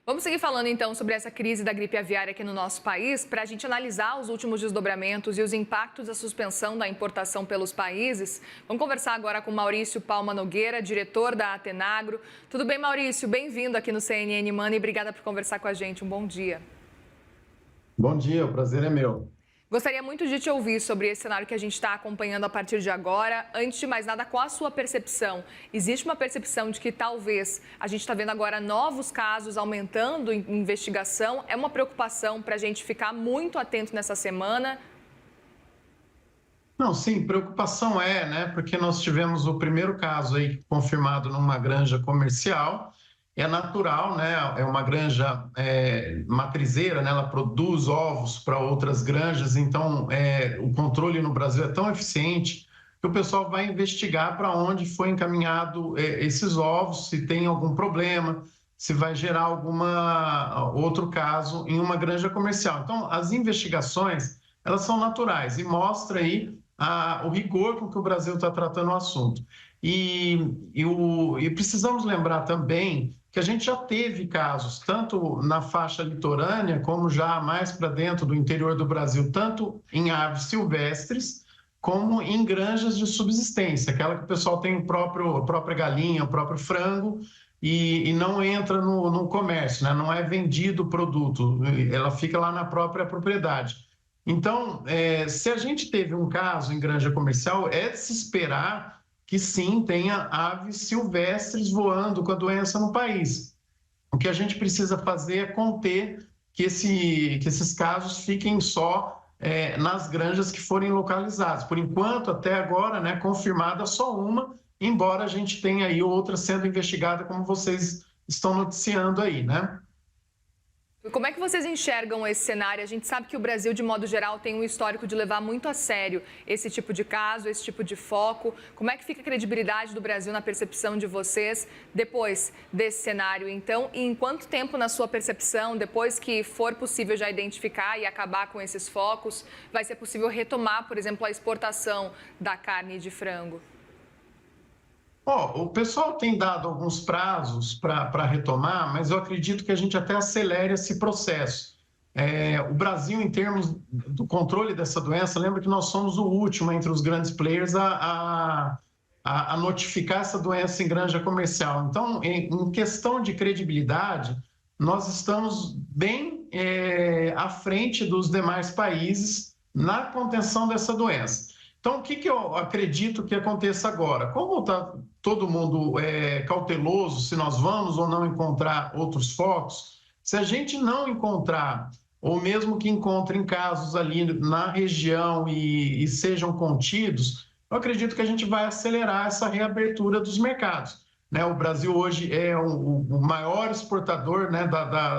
Vamos seguir falando então sobre essa crise da gripe aviária aqui no nosso país, para a gente analisar os últimos desdobramentos e os impactos da suspensão da importação pelos países. Vamos conversar agora com Maurício Palma Nogueira, diretor da Atenagro. Tudo bem, Maurício? Bem-vindo aqui no CNN Money e obrigada por conversar com a gente. Um bom dia. Bom dia, o prazer é meu. Gostaria muito de te ouvir sobre esse cenário que a gente está acompanhando a partir de agora. Antes de mais nada, qual a sua percepção? Existe uma percepção de que talvez a gente está vendo agora novos casos aumentando em investigação? É uma preocupação para a gente ficar muito atento nessa semana? Não, sim, preocupação né? Porque nós tivemos o primeiro caso aí confirmado numa granja comercial. É natural, né? É uma granja matrizeira, né? Ela produz ovos para outras granjas, então o controle no Brasil é tão eficiente que o pessoal vai investigar para onde foi encaminhado esses ovos, se tem algum problema, se vai gerar alguma outro caso em uma granja comercial. Então, as investigações, elas são naturais e mostra aí o rigor com que o Brasil está tratando o assunto. E precisamos lembrar também que a gente já teve casos, tanto na faixa litorânea, como já mais para dentro do interior do Brasil, tanto em aves silvestres, como em granjas de subsistência, aquela que o pessoal tem a própria galinha, o próprio frango, e não entra no comércio, né? Não é vendido o produto, ela fica lá na própria propriedade. Então, se a gente teve um caso em granja comercial, é de se esperar que sim, tenha aves silvestres voando com a doença no país. O que a gente precisa fazer é conter que esses casos fiquem só nas granjas que forem localizadas. Por enquanto, até agora, né, confirmada só uma, embora a gente tenha aí outra sendo investigada, como vocês estão noticiando aí, né? Como é que vocês enxergam esse cenário? A gente sabe que o Brasil, de modo geral, tem um histórico de levar muito a sério esse tipo de caso, esse tipo de foco. Como é que fica a credibilidade do Brasil na percepção de vocês depois desse cenário, então? E em quanto tempo, na sua percepção, depois que for possível já identificar e acabar com esses focos, vai ser possível retomar, por exemplo, a exportação da carne de frango? O pessoal tem dado alguns prazos para retomar, mas eu acredito que a gente até acelere esse processo. O Brasil, em termos do controle dessa doença, lembra que nós somos o último entre os grandes players a notificar essa doença em granja comercial. Então, em questão de credibilidade, nós estamos bem à frente dos demais países na contenção dessa doença. Então, o que eu acredito que aconteça agora? Como está todo mundo cauteloso se nós vamos ou não encontrar outros focos, se a gente não encontrar, ou mesmo que encontrem casos ali na região e sejam contidos, eu acredito que a gente vai acelerar essa reabertura dos mercados. Né? O Brasil hoje é o maior exportador, né,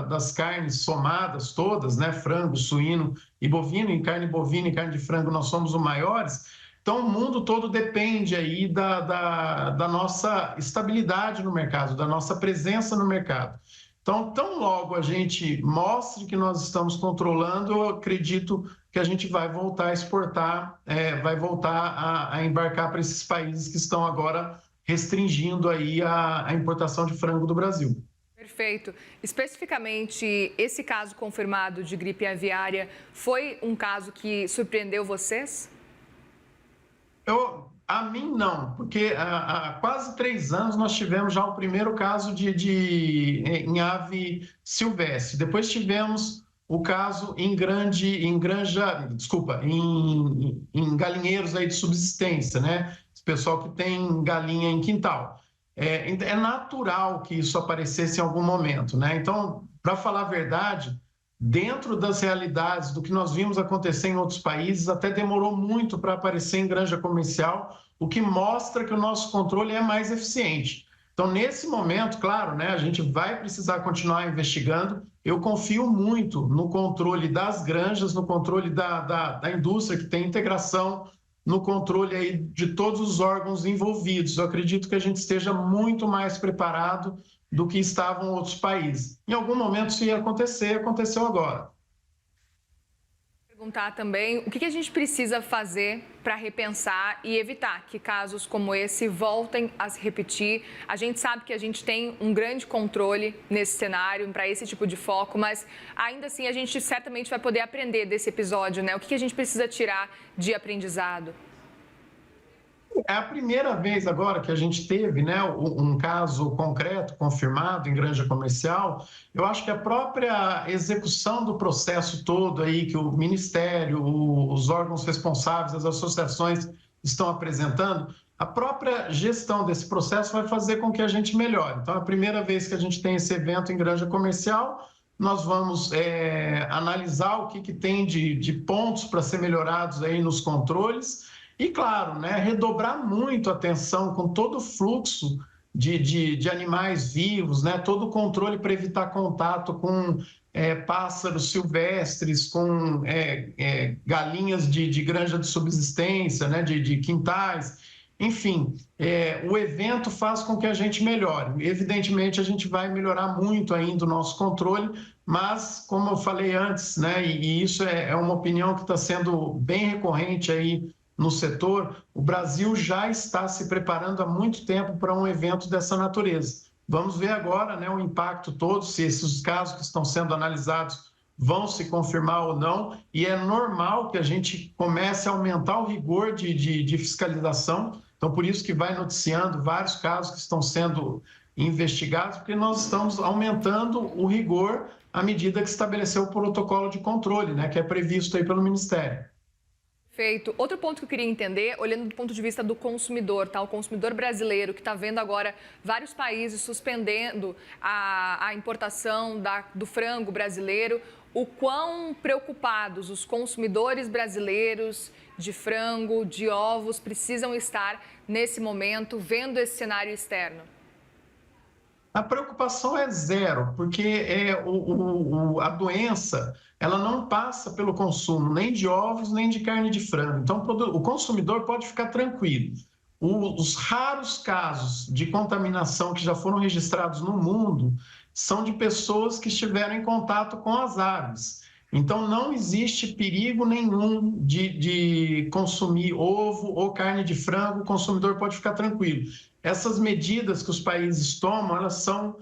das carnes somadas todas, né, frango, suíno e bovino. Em carne bovina e carne de frango nós somos os maiores. Então, o mundo todo depende aí da nossa estabilidade no mercado, da nossa presença no mercado. Então, tão logo a gente mostre que nós estamos controlando, eu acredito que a gente vai voltar a exportar, vai voltar a embarcar para esses países que estão agora restringindo aí a importação de frango do Brasil. Perfeito. Especificamente, esse caso confirmado de gripe aviária foi um caso que surpreendeu vocês? A mim não, porque há quase 3 anos nós tivemos já o primeiro caso em ave silvestre. Depois tivemos o caso em galinheiros aí de subsistência, né? Esse pessoal que tem galinha em quintal. É natural que isso aparecesse em algum momento, né? Então, para falar a verdade, dentro das realidades do que nós vimos acontecer em outros países, até demorou muito para aparecer em granja comercial, o que mostra que o nosso controle é mais eficiente. Então, nesse momento, claro, né, a gente vai precisar continuar investigando. Eu confio muito no controle das granjas, no controle da indústria, que tem integração, no controle aí de todos os órgãos envolvidos. Eu acredito que a gente esteja muito mais preparado do que estavam outros países. Em algum momento isso ia acontecer, aconteceu agora. Perguntar também o que a gente precisa fazer para repensar e evitar que casos como esse voltem a se repetir. A gente sabe que a gente tem um grande controle nesse cenário para esse tipo de foco, mas ainda assim a gente certamente vai poder aprender desse episódio, né? O que a gente precisa tirar de aprendizado? É a primeira vez agora que a gente teve, né, um caso concreto, confirmado em granja comercial. Eu acho que a própria execução do processo todo aí, que o Ministério, os órgãos responsáveis, as associações estão apresentando, a própria gestão desse processo vai fazer com que a gente melhore. Então, é a primeira vez que a gente tem esse evento em granja comercial. Nós vamos analisar o que tem de pontos para ser melhorados aí nos controles. E, claro, né, redobrar muito a atenção com todo o fluxo de animais vivos, né, todo o controle para evitar contato com pássaros silvestres, com galinhas de granja de subsistência, né, de quintais. Enfim, o evento faz com que a gente melhore. Evidentemente, a gente vai melhorar muito ainda o nosso controle, mas, como eu falei antes, né, e isso é uma opinião que está sendo bem recorrente aí no setor, o Brasil já está se preparando há muito tempo para um evento dessa natureza. Vamos ver agora, né, o impacto todo, se esses casos que estão sendo analisados vão se confirmar ou não, e é normal que a gente comece a aumentar o rigor de fiscalização. Então, por isso que vai noticiando vários casos que estão sendo investigados, porque nós estamos aumentando o rigor à medida que estabeleceu o protocolo de controle, né, que é previsto aí pelo Ministério. Perfeito. Outro ponto que eu queria entender, olhando do ponto de vista do consumidor, tá? O consumidor brasileiro que está vendo agora vários países suspendendo a importação do frango brasileiro, o quão preocupados os consumidores brasileiros de frango, de ovos, precisam estar nesse momento, vendo esse cenário externo? A preocupação é zero, porque a doença ela não passa pelo consumo nem de ovos nem de carne de frango. Então, o consumidor pode ficar tranquilo. Os raros casos de contaminação que já foram registrados no mundo são de pessoas que estiveram em contato com as aves. Então, não existe perigo nenhum de consumir ovo ou carne de frango, o consumidor pode ficar tranquilo. Essas medidas que os países tomam, elas são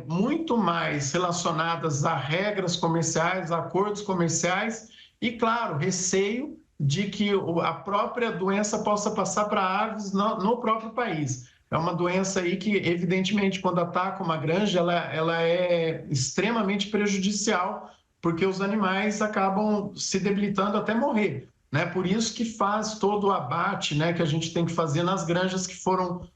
muito mais relacionadas a regras comerciais, a acordos comerciais e, claro, receio de que a própria doença possa passar para aves no próprio país. É uma doença aí que, evidentemente, quando ataca uma granja, ela é extremamente prejudicial, porque os animais acabam se debilitando até morrer, né? Por isso que faz todo o abate, né, que a gente tem que fazer nas granjas que foram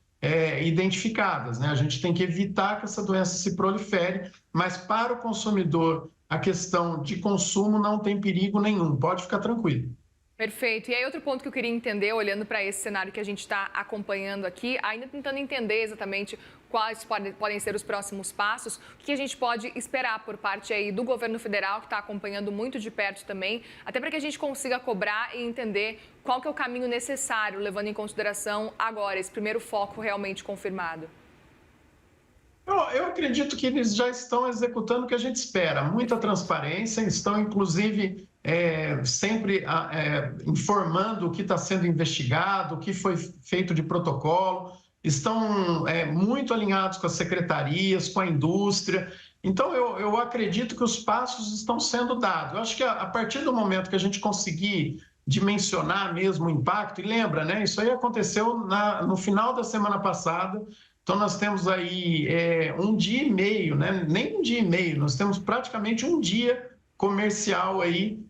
identificadas, né? A gente tem que evitar que essa doença se prolifere, mas para o consumidor, a questão de consumo não tem perigo nenhum, pode ficar tranquilo. Perfeito. E aí, outro ponto que eu queria entender, olhando para esse cenário que a gente está acompanhando aqui, ainda tentando entender exatamente quais podem ser os próximos passos, o que a gente pode esperar por parte aí do governo federal, que está acompanhando muito de perto também, até para que a gente consiga cobrar e entender qual que é o caminho necessário, levando em consideração agora esse primeiro foco realmente confirmado. Eu acredito que eles já estão executando o que a gente espera, muita transparência, estão inclusive sempre informando o que está sendo investigado, o que foi feito de protocolo, estão muito alinhados com as secretarias, com a indústria. Então, eu acredito que os passos estão sendo dados. Eu acho que a partir do momento que a gente conseguir dimensionar mesmo o impacto, e lembra, né, isso aí aconteceu no final da semana passada. Então, nós temos aí um dia e meio, né? Nem um dia e meio, nós temos praticamente um dia comercial aí,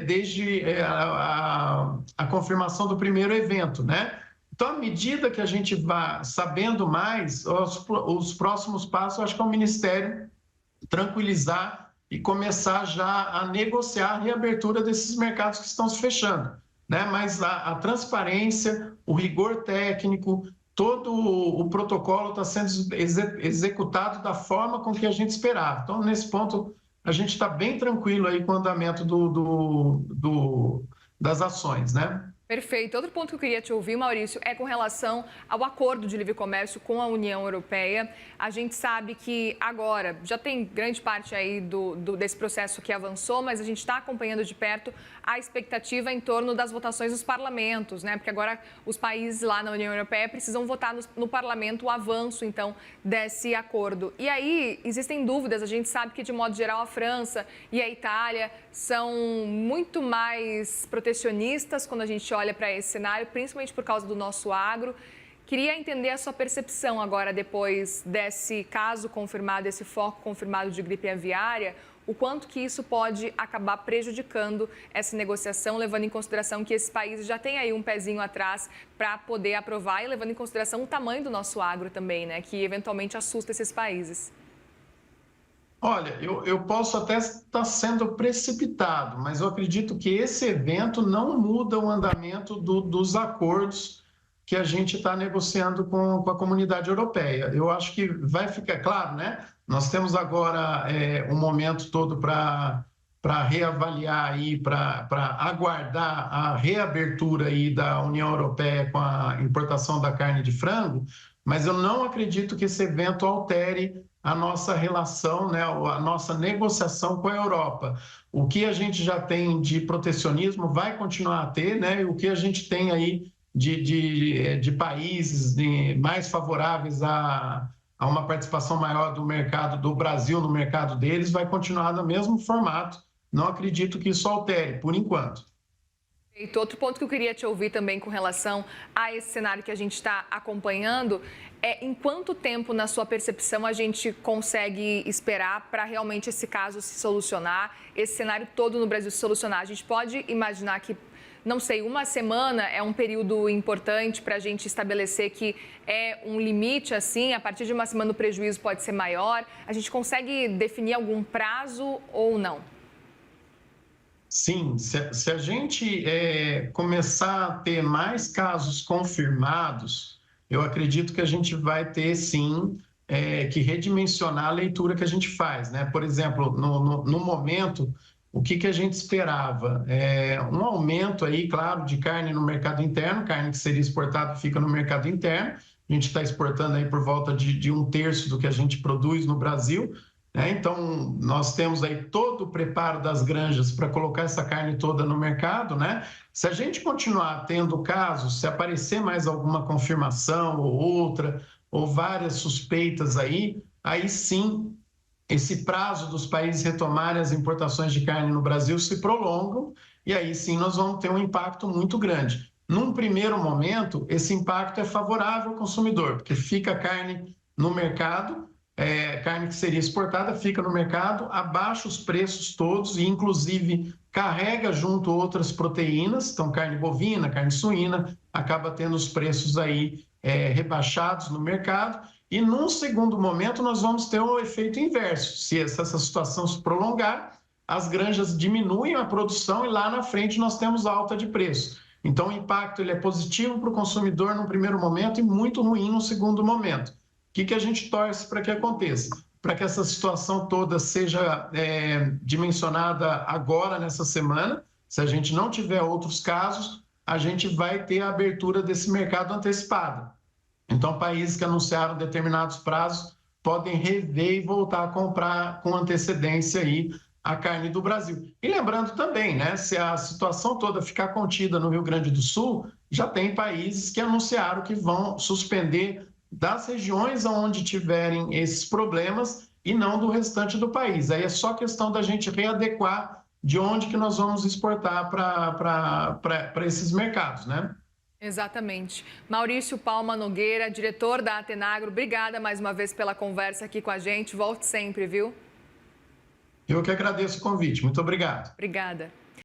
desde a confirmação do primeiro evento, né? Então, à medida que a gente vai sabendo mais, os próximos passos, eu acho que é o Ministério tranquilizar e começar já a negociar a reabertura desses mercados que estão se fechando, né? Mas a transparência, o rigor técnico, todo o protocolo está sendo executado da forma com que a gente esperava. Então, nesse ponto, a gente está bem tranquilo aí com o andamento das ações, né? Perfeito. Outro ponto que eu queria te ouvir, Maurício, é com relação ao acordo de livre comércio com a União Europeia. A gente sabe que agora já tem grande parte aí desse processo que avançou, mas a gente está acompanhando de perto a expectativa em torno das votações dos parlamentos, né? Porque agora os países lá na União Europeia precisam votar no parlamento o avanço, então, desse acordo. E aí existem dúvidas. A gente sabe que, de modo geral, a França e a Itália são muito mais protecionistas quando a gente olha para esse cenário, principalmente por causa do nosso agro. Queria entender a sua percepção agora, depois desse caso confirmado, esse foco confirmado de gripe aviária, o quanto que isso pode acabar prejudicando essa negociação, levando em consideração que esses países já têm aí um pezinho atrás para poder aprovar e levando em consideração o tamanho do nosso agro também, né, que eventualmente assusta esses países. Olha, eu posso até estar sendo precipitado, mas eu acredito que esse evento não muda o andamento dos acordos que a gente está negociando com a comunidade europeia. Eu acho que vai ficar claro, né? Nós temos agora um momento todo para reavaliar aí, para aguardar a reabertura aí da União Europeia com a importação da carne de frango, mas eu não acredito que esse evento altere a nossa relação, né, a nossa negociação com a Europa. O que a gente já tem de protecionismo vai continuar a ter, né, e o que a gente tem aí de países mais favoráveis a uma participação maior do mercado do Brasil no mercado deles vai continuar no mesmo formato. Não acredito que isso altere, por enquanto. E outro ponto que eu queria te ouvir também com relação a esse cenário que a gente está acompanhando é em quanto tempo, na sua percepção, a gente consegue esperar para realmente esse caso se solucionar, esse cenário todo no Brasil se solucionar. A gente pode imaginar que, não sei, uma semana é um período importante para a gente estabelecer que é um limite, assim, a partir de uma semana o prejuízo pode ser maior. A gente consegue definir algum prazo ou não? Sim, se a gente começar a ter mais casos confirmados, eu acredito que a gente vai ter, sim, que redimensionar a leitura que a gente faz, né? Por exemplo, no momento, o que a gente esperava? Um aumento aí, claro, de carne no mercado interno, carne que seria exportada fica no mercado interno, a gente está exportando aí por volta de 1/3 do que a gente produz no Brasil, né? Então, nós temos aí todo o preparo das granjas para colocar essa carne toda no mercado, né? Se a gente continuar tendo casos, se aparecer mais alguma confirmação ou outra, ou várias suspeitas aí sim, esse prazo dos países retomarem as importações de carne no Brasil se prolongam, e aí sim nós vamos ter um impacto muito grande. Num primeiro momento, esse impacto é favorável ao consumidor, porque fica carne no mercado, carne que seria exportada fica no mercado, abaixa os preços todos e, inclusive, carrega junto outras proteínas, então carne bovina, carne suína, acaba tendo os preços aí rebaixados no mercado. E, num segundo momento, nós vamos ter o efeito inverso. Se essa situação se prolongar, as granjas diminuem a produção e lá na frente nós temos alta de preço. Então, o impacto ele é positivo para o consumidor no primeiro momento e muito ruim no segundo momento. O que a gente torce para que aconteça? Para que essa situação toda seja dimensionada agora, nessa semana. Se a gente não tiver outros casos, a gente vai ter a abertura desse mercado antecipada. Então, países que anunciaram determinados prazos podem rever e voltar a comprar com antecedência aí a carne do Brasil. E lembrando também, né, se a situação toda ficar contida no Rio Grande do Sul, já tem países que anunciaram que vão suspender das regiões onde tiverem esses problemas e não do restante do país. Aí é só questão da gente readequar de onde que nós vamos exportar para esses mercados, né? Exatamente. Maurício Palma Nogueira, diretor da Atenagro, obrigada mais uma vez pela conversa aqui com a gente. Volte sempre, viu? Eu que agradeço o convite. Muito obrigado. Obrigada.